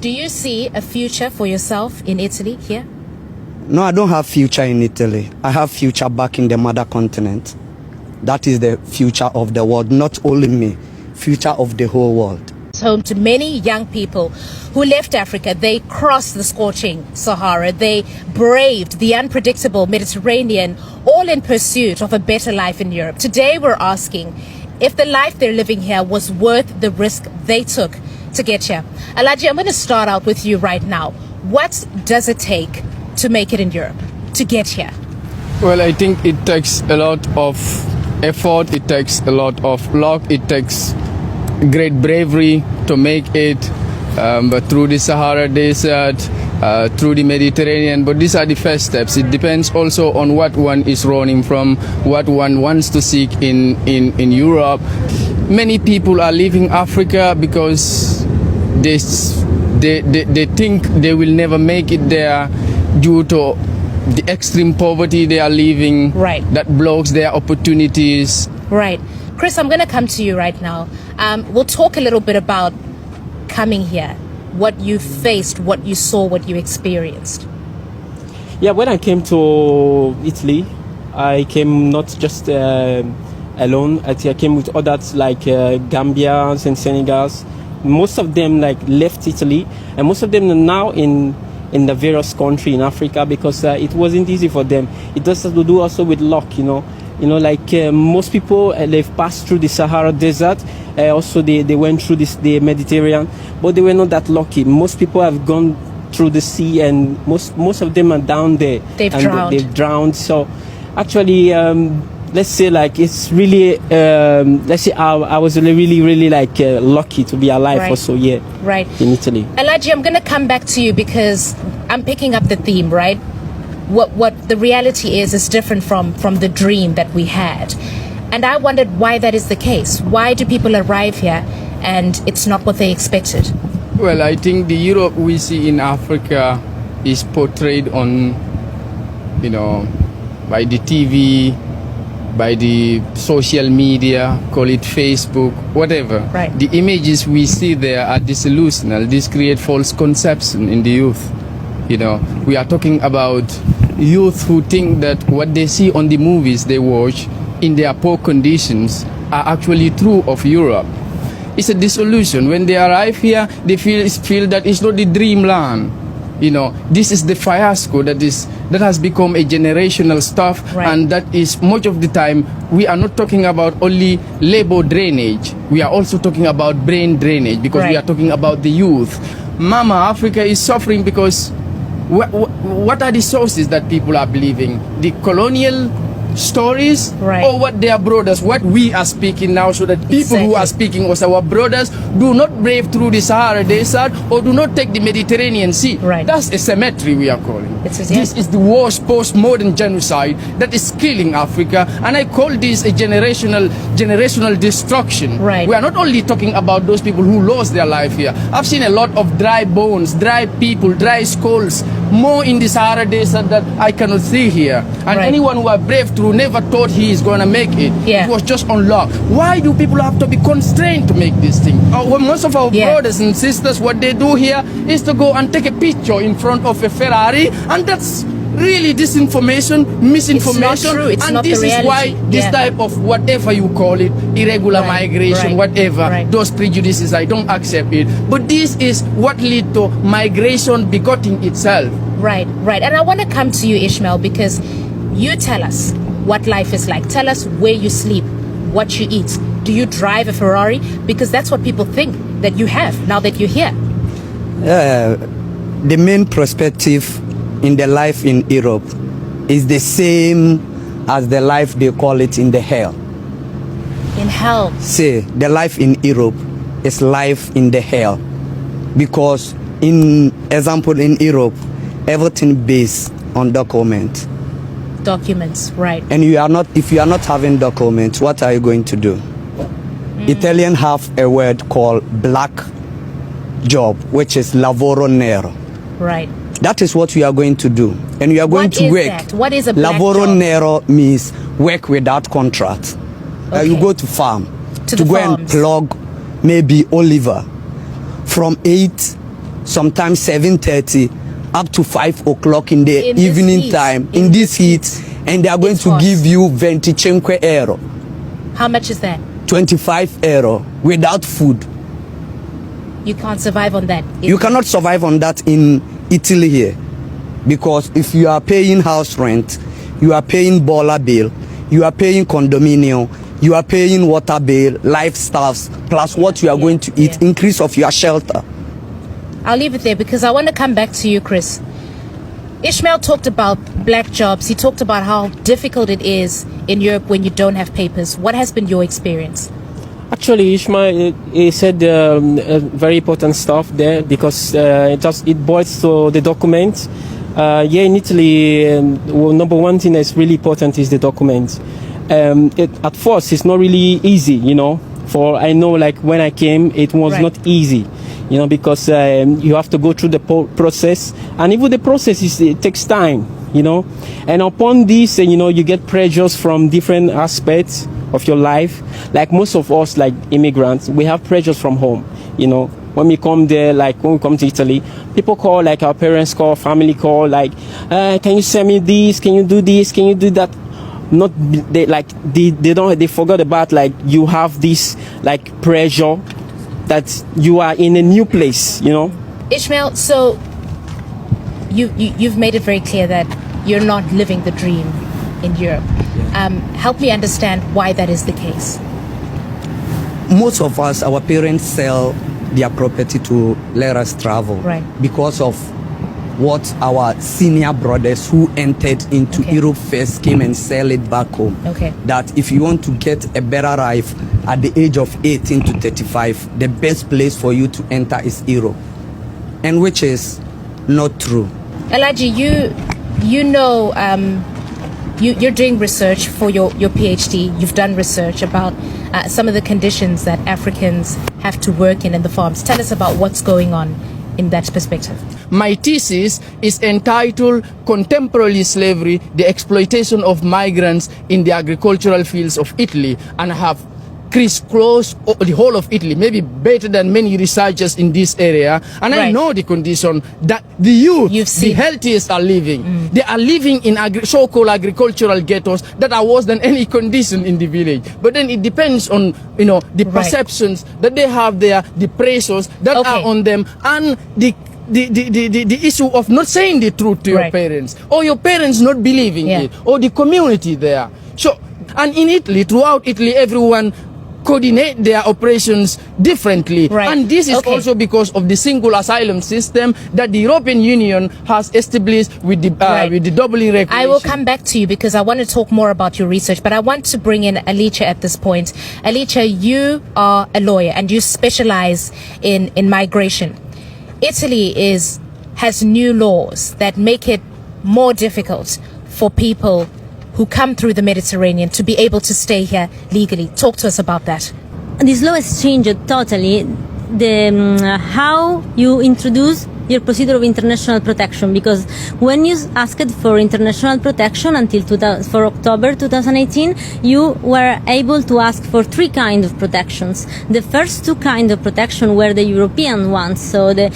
Do you see a future for yourself in Italy here? No, I don't have future in Italy. I have future back in the mother continent. That is the future of the world, not only me, future of the whole world. Home to many young people who left Africa. They crossed the scorching Sahara. They braved the unpredictable Mediterranean, all in pursuit of a better life in Europe. Today we're asking if the life they're living here was worth the risk they took to get here. Alaji, I'm going to start out with you right now. What does it take to make it in Europe, to get here? Well, I think it takes a lot of effort, it takes a lot of luck, it takes great bravery to make it, but through the Sahara Desert, through the Mediterranean. But these are the first steps. It depends also on what one is running from, what one wants to seek in Europe. Many people are leaving Africa because they think they will never make it there due to the extreme poverty they are living. Right. That blocks their opportunities. Right. Chris, I'm going to come to you right now. We'll talk a little bit about coming here, what you faced, what you saw, what you experienced. Yeah, when I came to Italy, I came not just alone. I came with others like Gambians and Senegals. Most of them left Italy, and most of them are now in the various countries in Africa because it wasn't easy for them. It has to do also with luck, most people, they've passed through the Sahara Desert. Also, they went through the Mediterranean, but they were not that lucky. Most people have gone through the sea, and most of them are down there. They've drowned. So, actually, let's say it's really, let's say I was really lucky to be alive also here in Italy. Alaji, I'm going to come back to you because I'm picking up the theme, right? What the reality is different from the dream that we had. And I wondered why that is the case. Why do people arrive here and it's not what they expected? Well, I think the Europe we see in Africa is portrayed on, by the TV, by the social media, call it Facebook, whatever. Right. The images we see there are disillusional. This create false conception in the youth. We are talking about youth who think that what they see on the movies they watch in their poor conditions are actually true of Europe. It's a disillusion. When they arrive here, they feel that it's not the dreamland. This is the fiasco that has become a generational stuff, and that is much of the time we are not talking about only labor drainage. We are also talking about brain drainage because we are talking about the youth. Mama, Africa is suffering because what are the sources that people are believing? The colonial stories or what their brothers, what we are speaking now, so that people who are speaking as our brothers do not brave through the Sahara Desert or do not take the Mediterranean Sea. That's a cemetery we are calling. This is the worst post-modern genocide that is killing Africa, and I call this a generational destruction. We are not only talking about those people who lost their life here. I've seen a lot of dry bones, dry people, dry skulls, more in the Sahara Desert that I cannot see here. And anyone who are brave through never thought he is going to make it. It was just on luck. Why do people have to be constrained to make this thing? Most of our brothers and sisters, what they do here is to go and take a picture in front of a Ferrari, and that's really disinformation, misinformation. It's not this is why this type of whatever you call it, irregular migration, whatever, those prejudices, I don't accept it. But this is what lead to migration begetting itself. Right. And I want to come to you, Ishmael, because you tell us what life is like. Tell us where you sleep, what you eat. Do you drive a Ferrari? Because that's what people think that you have now that you're here. The main perspective in the life in Europe is the same as the life they call it in the hell. In hell? Say, the life in Europe is life in the hell. Because in example in Europe, everything based on documents, right. And if you are not having documents, what are you going to do? Italian have a word called black job, which is lavoro nero. Right. That is what we are going to do. And we are going to work. That? What is a black lavoro job? nero means work without contract. You go to farm to go and plug maybe oliver from 8 sometimes 7:30 up to 5 o'clock in the In this evening heat. time, In in this this heat, and they are going It's to hot. give you 25 euro, How much is that? 25 euro without food. You can't survive on that. You cannot survive on that in Italy here, because if you are paying house rent, you are paying boiler bill, you are paying condominium, you are paying water bill, lifestyles, plus what you are going to eat, yeah. increase of your shelter. I'll leave it there because I want to come back to you, Chris. Ishmael talked about black jobs. He talked about how difficult it is in Europe when you don't have papers. What has been your experience? Actually, Ishmael he said very important stuff there, because it boils to the documents. In Italy, well, number one thing that's really important is the documents. At first, it's not really easy, For I know, like when I came, it was Right. not easy, because you have to go through the process, and even the process it takes time, And upon this, you get pressures from different aspects of your life. Like most of us, like immigrants, we have pressures from home, When we come there, like when we come to Italy, people call, like our parents call, family call, like, can you send me this? Can you do this? Can you do that? Not they forgot about, like, you have this like pressure that you are in a new place, Ishmael, so you've made it very clear that you're not living the dream in Europe. Help me understand why that is the case. Most of us, our parents sell their property to let us travel, Right. because of what our senior brothers who entered into Okay. Europe first came and sell it back home. Okay. That if you want to get a better life at the age of 18 to 35, the best place for you to enter is Europe, and which is not true. Elaji, you're doing research for your PhD. You've done research about some of the conditions that Africans have to work in the farms. Tell us about what's going on in that perspective. My thesis is entitled Contemporary Slavery, the Exploitation of Migrants in the Agricultural Fields of Italy, and I have crisscrossed the whole of Italy, maybe better than many researchers in this area, and I Right. know the condition that the youth, You've the seen. healthiest are living. They are living in so-called agricultural ghettos that are worse than any condition in the village. But then it depends on, the Right. perceptions that they have there, the pressures that Okay. are on them, and the issue of not saying the truth to your Right. parents, or your parents not believing Yeah. it, or the community there. So, and in Italy, throughout Italy, everyone coordinate their operations differently. Right. And this is Okay. also because of the single asylum system that the European Union has established with the Right. doubling regulation. I will come back to you because I want to talk more about your research, but I want to bring in Alicia at this point. Alicia, you are a lawyer and you specialize in migration. Italy has new laws that make it more difficult for people who come through the Mediterranean to be able to stay here legally. Talk to us about that. This law has changed totally how you introduce your procedure of international protection, because when you asked for international protection until for October 2018, you were able to ask for three kinds of protections. The first two kinds of protection were the European ones, so the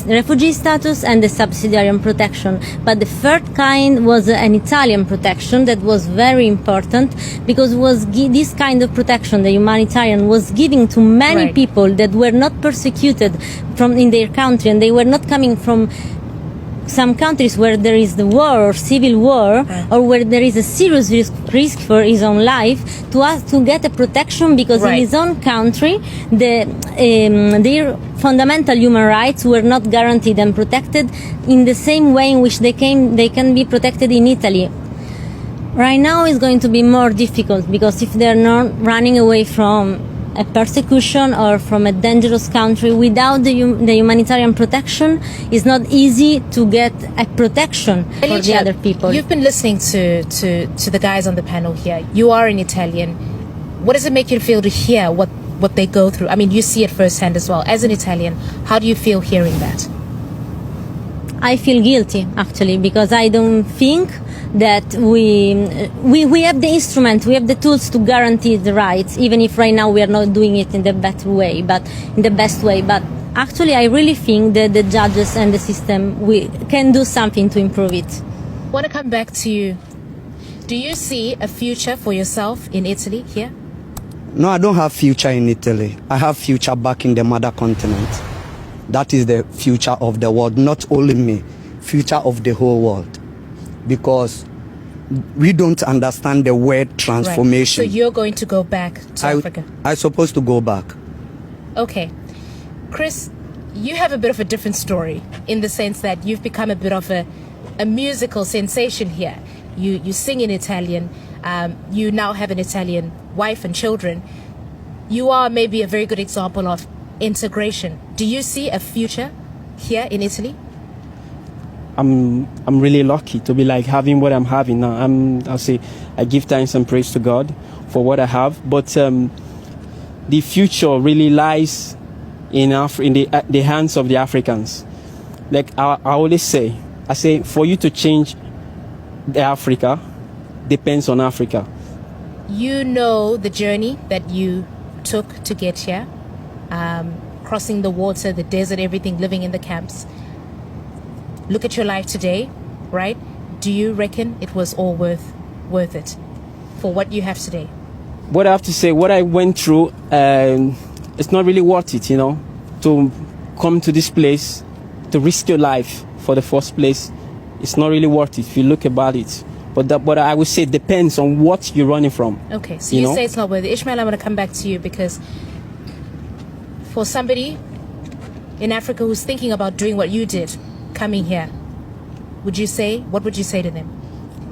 refugee status and the subsidiary protection. But the third kind was an Italian protection that was very important, because this kind of protection, the humanitarian, was giving to many Right. people that were not persecuted in their country, and they were not coming from some countries where there is the war or civil war, or where there is a serious risk for his own life, to get a protection, because Right. in his own country their fundamental human rights were not guaranteed and protected in the same way in which they can be protected in Italy. Right now it's going to be more difficult, because if they're not running away from a persecution or from a dangerous country without the humanitarian protection, it's not easy to get a protection for the Alicia, other people. You've been listening to the guys on the panel here. You are an Italian. What does it make you feel to hear what they go through? I mean, you see it firsthand as well. As an Italian, how do you feel hearing that? I feel guilty, actually, because I don't think that we have the instrument, we have the tools to guarantee the rights, even if right now we are not doing it in the best way. But actually, I really think that the judges and the system we can do something to improve it. I want to come back to you. Do you see a future for yourself in Italy here? No, I don't have future in Italy. I have future back in the mother continent. That is the future of the world, not only me, future of the whole world. Because we don't understand the word transformation. Right. So you're going to go back to Africa? I'm supposed to go back. Okay. Chris, you have a bit of a different story in the sense that you've become a bit of a musical sensation here. You sing in Italian. You now have an Italian wife and children. You are maybe a very good example of integration. Do you see a future here in Italy? I'm really lucky to be like having what I'm having now. I'll say I give thanks and praise to God for what I have. But the future really lies in the hands of the Africans. Like I always say, I say for you to change the Africa depends on Africa. You know the journey that you took to get here, crossing the water, the desert, everything, living in the camps. Look at your life today, right? Do you reckon it was all worth it for what you have today? What I have to say, what I went through, it's not really worth it, to come to this place, to risk your life for the first place. It's not really worth it if you look about it. But I would say it depends on what you're running from. Okay, so you say it's not worth it. Ishmael, I'm going to come back to you because for somebody in Africa who's thinking about doing what you did, coming here, what would you say to them?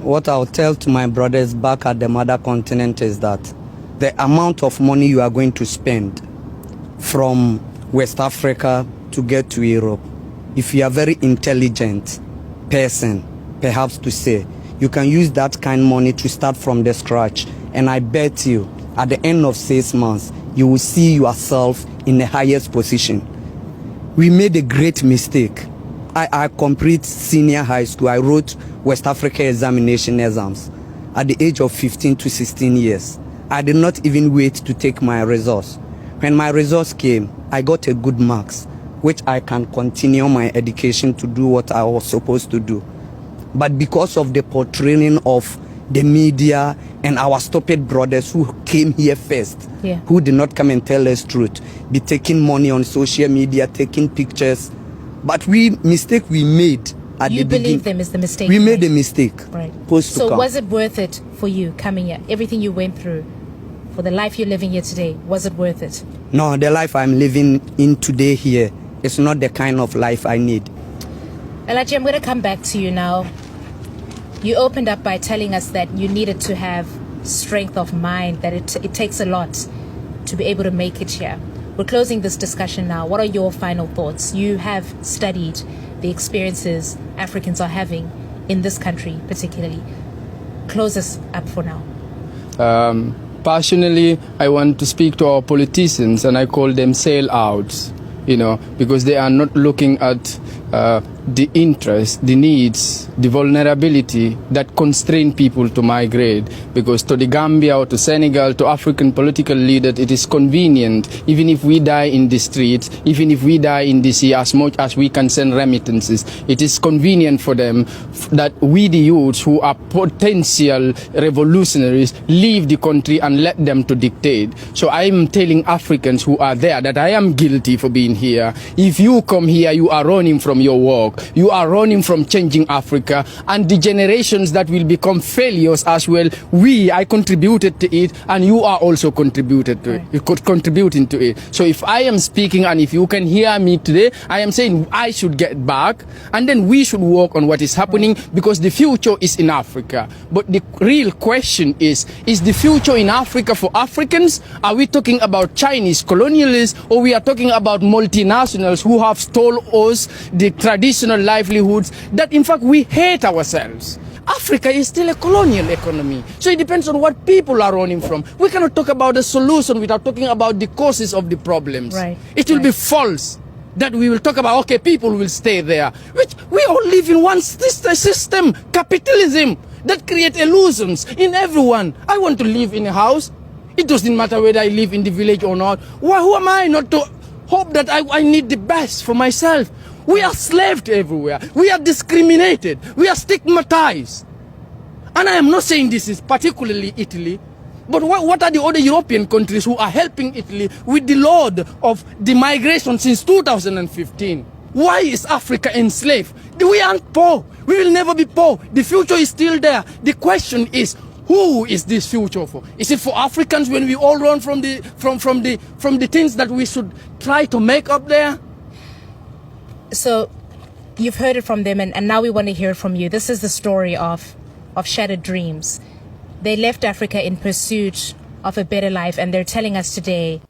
What I'll tell to my brothers back at the mother continent is that the amount of money you are going to spend from West Africa to get to Europe, if you are a very intelligent person, perhaps to say, you can use that kind of money to start from the scratch. And I bet you, at the end of 6 months, you will see yourself in the highest position. We made a great mistake. I complete senior high school. I wrote West Africa exams at the age of 15 to 16 years. I did not even wait to take my results. When my results came, I got a good marks, which I can continue my education to do what I was supposed to do. But because of the portraying of the media and our stupid brothers who came here first, who did not come and tell us truth, be taking money on social media, taking pictures. But mistake we made at you the beginning. You believe them is the mistake. We made a mistake. Right. So was it worth it for you coming here? Everything you went through, for the life you're living here today, was it worth it? No, the life I'm living in today here is not the kind of life I need. Elachi, I'm going to come back to you now. You opened up by telling us that you needed to have strength of mind, that it takes a lot to be able to make it here. We're closing this discussion now. What are your final thoughts? You have studied the experiences Africans are having in this country particularly. Close us up for now. Personally, I want to speak to our politicians, and I call them sellouts, because they are not looking at the interests, the needs, the vulnerability that constrain people to migrate. Because to the Gambia or to Senegal, to African political leaders, it is convenient, even if we die in the streets, even if we die in the sea, as much as we can send remittances, it is convenient for them that we, the youths who are potential revolutionaries, leave the country and let them to dictate. So I am telling Africans who are there that I am guilty for being here. If you come here, you are running from your work. You are running from changing Africa, and the generations that will become failures as well. I contributed to it, and you are also contributing to it. So if I am speaking, and if you can hear me today, I am saying I should get back, and then we should work on what is happening, because the future is in Africa. But the real question is the future in Africa for Africans? Are we talking about Chinese colonialists, or we are talking about multinationals who have stole us the traditional livelihoods that in fact we hate ourselves? Africa is still a colonial economy. So it depends on what people are running from. We cannot talk about the solution without talking about the causes of the problems. Right. It will be false that we will talk about, okay, people will stay there. Which we all live in one system, capitalism, that creates illusions in everyone. I want to live in a house. It doesn't matter whether I live in the village or not. Who am I not to hope that I need the best for myself. We are slaved everywhere. We are discriminated. We are stigmatized. And I am not saying this is particularly Italy, but what are the other European countries who are helping Italy with the load of the migration since 2015? Why is Africa enslaved? We aren't poor. We will never be poor. The future is still there. The question is, who is this future for? Is it for Africans when we all run from the things that we should try to make up there? So you've heard it from them, and now we want to hear it from you. This is the story of shattered dreams. They left Africa in pursuit of a better life, and they're telling us today